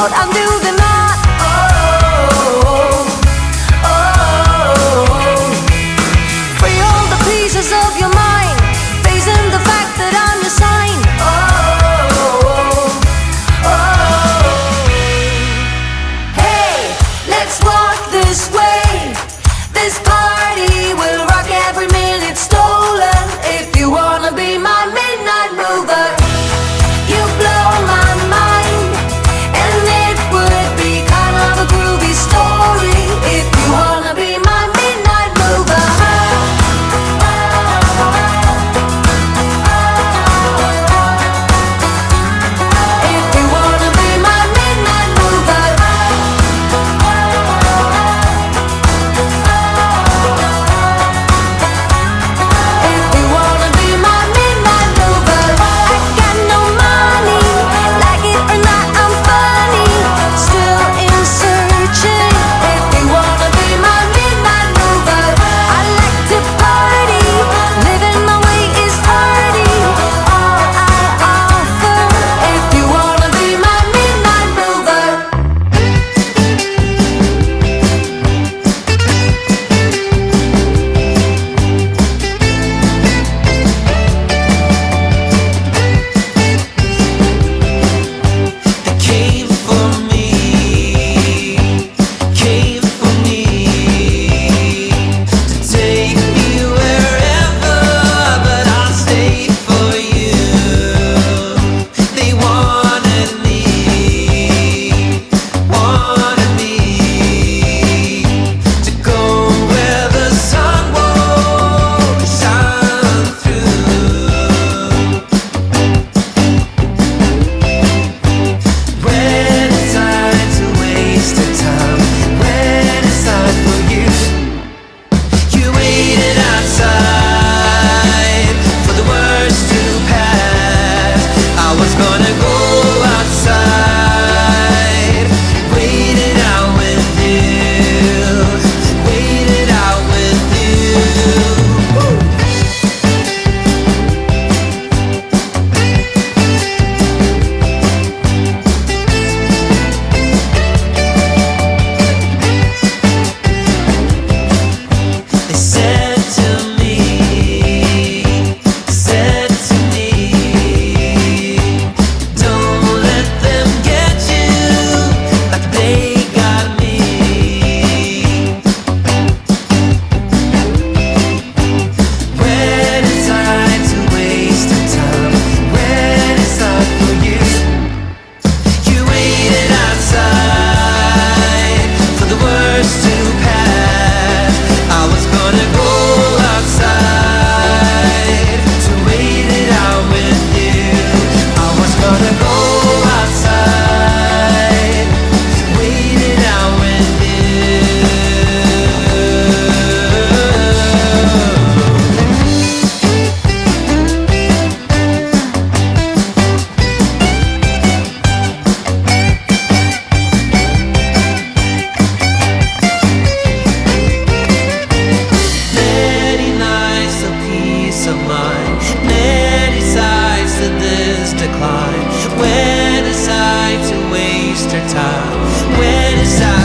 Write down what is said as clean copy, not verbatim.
world and do them not. Free all the pieces of your mind, facing the fact that I'm your sign. Hey, let's walk this way. This party will rock every minute stolen. If you wanna be my midnight mover, you blow my mind. And it would be kind of a groovy story if you wanna be my midnight mover. If you wanna be my midnight mover. If you wanna be my midnight mover. I got no money, like it or not I'm funny, still in searching. If you wanna be my midnight mover. I like to party, living my way is arty, all I offer. If you wanna be my midnight mover. They came for me, to take me wherever, but I'll stay for you. They wanted me to go where the sun won't shine through. When it's time to waste the time, when it's time for you, you waited outside for the worst to pass. I was gonna go outside, waited out with you, waited out with you. They said to me, don't let them get you like they got me. When it's time to waste the time, when it's time for you, you waited outside for the worst to pass. I was gonna go outside to wait it out with you. I was gonna go outside to wait it out with you. Many nights of peace of mind, many sides to this decline. When it's time to waste her time, when it's time